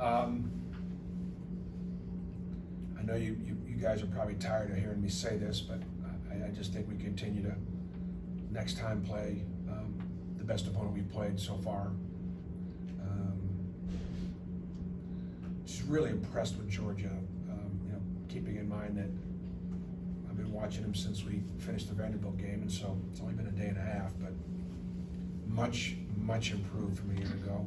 I know you guys are probably tired of hearing me say this, but I just think we continue to next time play the best opponent we've played so far. Just really impressed with Georgia. Keeping in mind that I've been watching them since we finished the Vanderbilt game, and so it's only been a day and a half, but much improved from a year ago.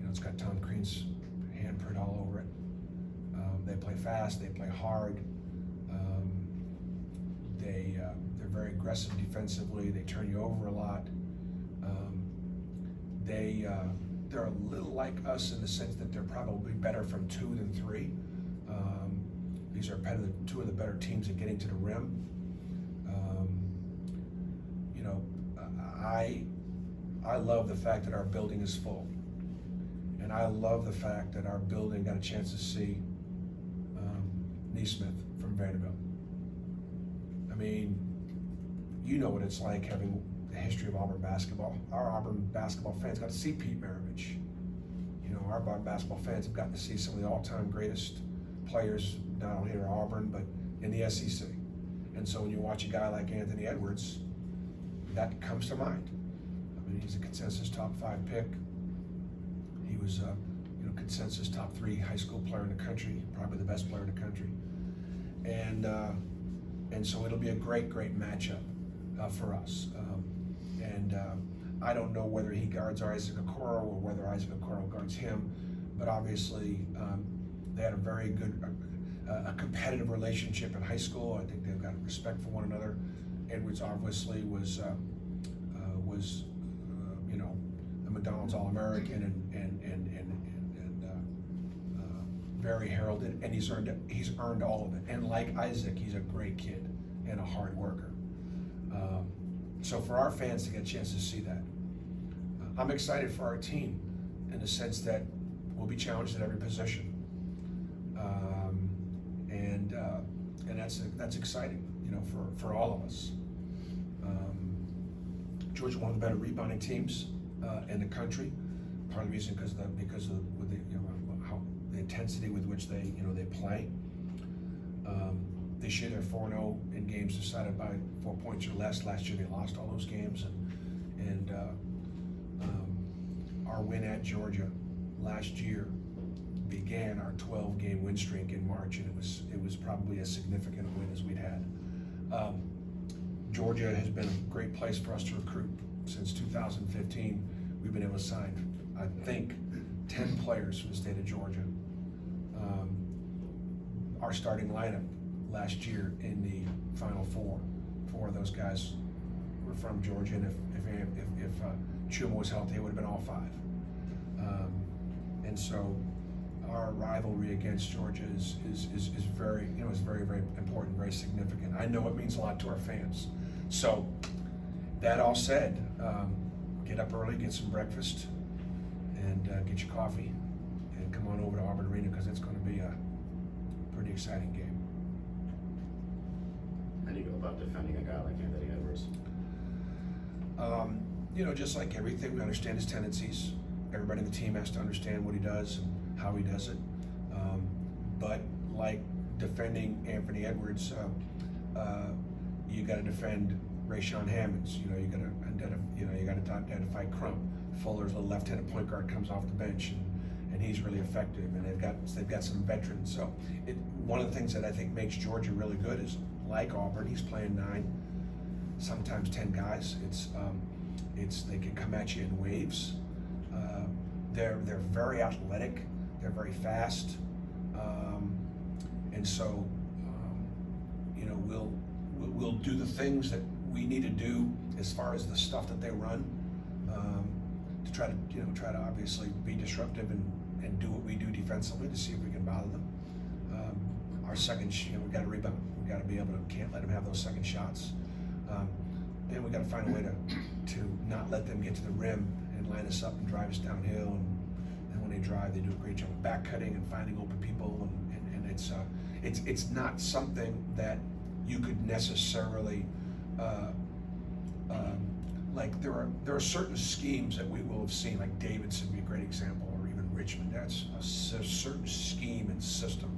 It's got Tom Crean's handprint all over it. They play fast, they play hard. They're very aggressive defensively. They turn you over a lot. They're a little like us in the sense that they're probably better from 2 than 3. These are two of the better teams at getting to the rim. I love the fact that our building is full, and I love the fact that our building got a chance to see Neesmith from Vanderbilt. I mean, you know what it's like having the history of Auburn basketball. Our Auburn basketball fans got to see Pete Maravich. Our Auburn basketball fans have gotten to see some of the all-time greatest players, not only in Auburn, but in the SEC. And so when you watch a guy like Anthony Edwards, that comes to mind. I mean, he's a consensus top 5 pick. He was a consensus top 3 high school player in the country, probably the best player in the country. And so it'll be a great matchup for us. I don't know whether he guards Isaac Okoro or whether Isaac Okoro guards him, but obviously they had a very good, a competitive relationship in high school. I think they've got respect for one another. Edwards obviously was a McDonald's All-American and very heralded, and he's earned all of it. And like Isaac, he's a great kid and a hard worker. So for our fans to get a chance to see that, I'm excited for our team in the sense that we'll be challenged at every position, and that's exciting, for all of us. Georgia, one of the better rebounding teams in the country. Part of the reason because of how the intensity with which they play. This year they're 4-0 in games decided by 4 points or less. Last year they lost all those games, and our win at Georgia last year began our 12-game win streak in March, and it was probably as significant a win as we'd had. Georgia has been a great place for us to recruit. Since 2015, we've been able to sign, I think, 10 players from the state of Georgia. Our starting lineup last year in the Final Four, 4 of those guys were from Georgia, and if Chuma was healthy, it would have been all 5. And so our rivalry against Georgia is very, very important, very significant. I know it means a lot to our fans. So that all said, get up early, get some breakfast, and get your coffee, and come on over to Auburn Arena because it's going to be a pretty exciting game. How do you go about defending a guy like Anthony Edwards? Just like everything, we understand his tendencies. Everybody in the team has to understand what he does and how he does it. But like defending Anthony Edwards, you got to defend Rayshawn Hammonds. You got to identify Crump. Fuller's a left-handed point guard, comes off the bench, and he's really effective. And they've got some veterans. So one of the things that I think makes Georgia really good is, like Auburn, he's playing 9, sometimes 10 guys. They can come at you in waves. They're very athletic. They're very fast, and so we'll do the things that we need to do as far as the stuff that they run, to try to obviously be disruptive and do what we do defensively to see if we can bother them. Our second, we got to rebound. We got to be able to, can't let them have those second shots. And we got to find a way to not let them get to the rim and line us up and drive us downhill. And when they drive, they do a great job of back cutting and finding open people. And it's not something that you could necessarily like. There are certain schemes that we will have seen, like Davidson would be a great example, or even Richmond. That's a certain scheme and system.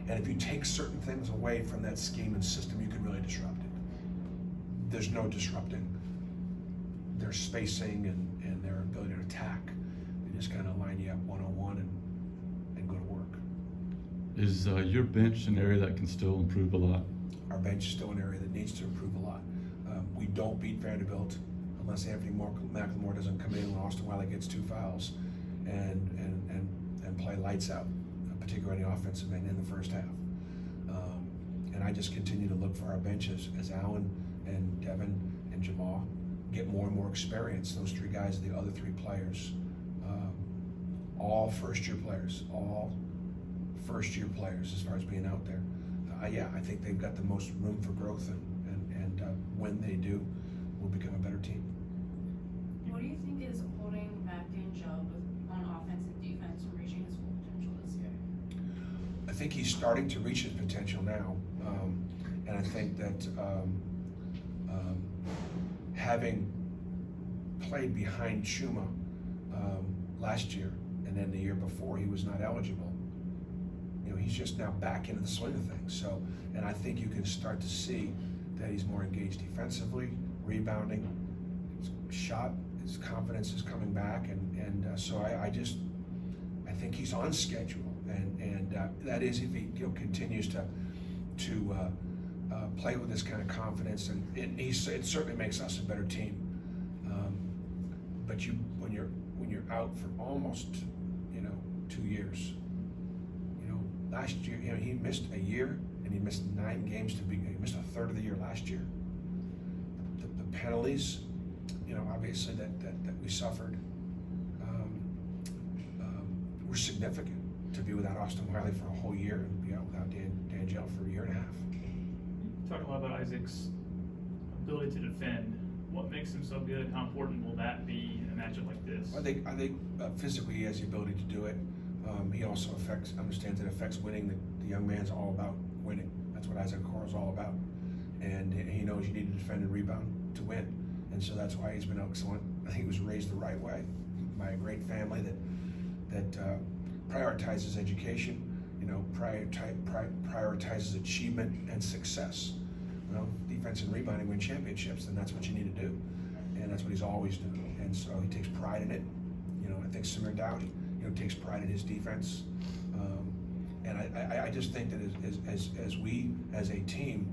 And if you take certain things away from that scheme and system, you can really disrupt it. There's no disrupting their spacing and their ability to attack. They just kind of line you up one-on-one and go to work. Is your bench an area that can still improve a lot? Our bench is still an area that needs to improve a lot. We don't beat Vanderbilt unless Anthony McLemore doesn't come in when Austin Wiley gets 2 fouls and play lights out, particularly on the offensive end in the first half. And I just continue to look for our benches as Allen and Devin and Jamal get more and more experience. Those 3 guys, the other 3 players, all first-year players, as far as being out there. I think they've got the most room for growth, and when they do, we'll become a better team. What do you think is holding back D'Angelo on offense and defense from reaching his full potential this year? I think he's starting to reach his potential now, and I think that having played behind Chuma last year, and then the year before he was not eligible, he's just now back into the swing of things. So, and I think you can start to see that he's more engaged defensively, rebounding, his shot, his confidence is coming back, and so I think he's on schedule, and that is if he continues to play with this kind of confidence, and it certainly makes us a better team. But when you're out for almost 2 years. Last year, he missed a year, and he missed 9 games he missed a third of the year last year. The penalties, obviously that we suffered were significant. To be without Austin Wiley for a whole year and be out without D'Angelo for a year and a half. Talking a lot about Isaac's ability to defend. What makes him so good? How important will that be in a matchup like this? I think physically he has the ability to do it. He also understands it affects winning. The young man's all about winning. That's what Isaac Okoro's all about. And he knows you need to defend and rebound to win. And so that's why he's been excellent. I think he was raised the right way by a great family that prioritizes education, prioritizes achievement and success. Defense and rebounding win championships, and that's what you need to do. And that's what he's always done. And so he takes pride in it. I think Samir Dowdy, takes pride in his defense. And I just think that as we, as a team,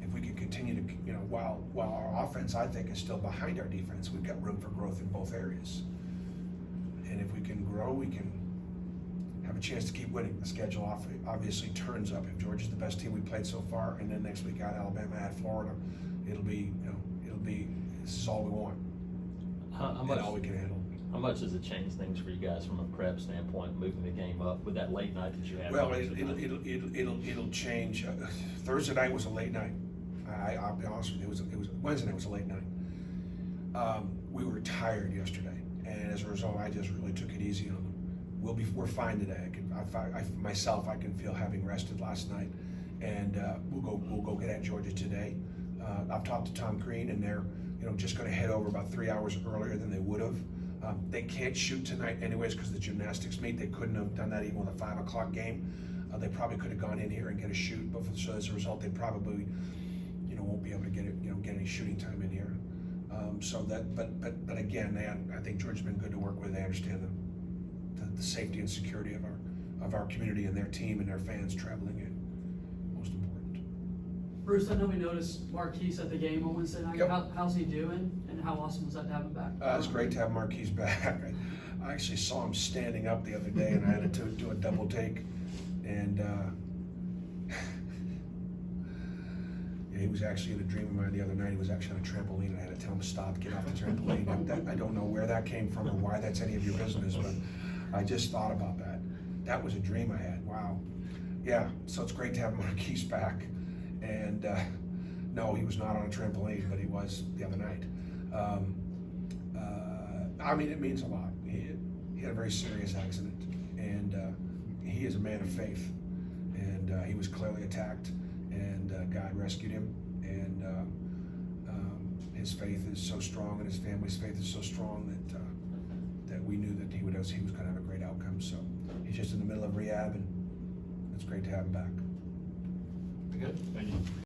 if we can continue to, while our offense, I think, is still behind our defense, we've got room for growth in both areas. And if we can grow, we can have a chance to keep winning. The schedule obviously turns up. If Georgia's the best team we played so far, and then next week at Alabama, at Florida, it'll be this is all we want. And all we can handle. How much does it change things for you guys from a prep standpoint, moving the game up with that late night that you had? Well, it'll change. Thursday night was a late night. I'll be honest with you. It was Wednesday night was a late night. We were tired yesterday, and as a result, I just really took it easy on them. We're fine today. I can feel having rested last night, and we'll go get at Georgia today. I've talked to Tom Green, and they're just going to head over about 3 hours earlier than they would have. They can't shoot tonight anyways because of the gymnastics meet. They couldn't have done that even with a 5 o'clock game. They probably could have gone in here and get a shoot, but so as a result, they probably won't be able to get any shooting time in here. But again, I think Georgia's been good to work with. They understand the safety and security of our community and their team and their fans traveling in. Most important. Bruce, I know we noticed Marquise at the game on Wednesday night. Yep. How's he doing, and how awesome was that to have him back? It's great to have Marquise back. I actually saw him standing up the other day, and I had to do a double take. And he was actually in a dream of mine the other night. He was actually on a trampoline, and I had to tell him to stop, get off the trampoline. I don't know where that came from or why that's any of your business, but I just thought about that. That was a dream I had. Wow. Yeah, so it's great to have Marquise back. And no, he was not on a trampoline, but he was the other night. It means a lot. He had a very serious accident, and he is a man of faith. And he was clearly attacked, and God rescued him. And his faith is so strong, and his family's faith is so strong that we knew that he was going to have a great just in the middle of rehab, and it's great to have him back. Good. Thank you.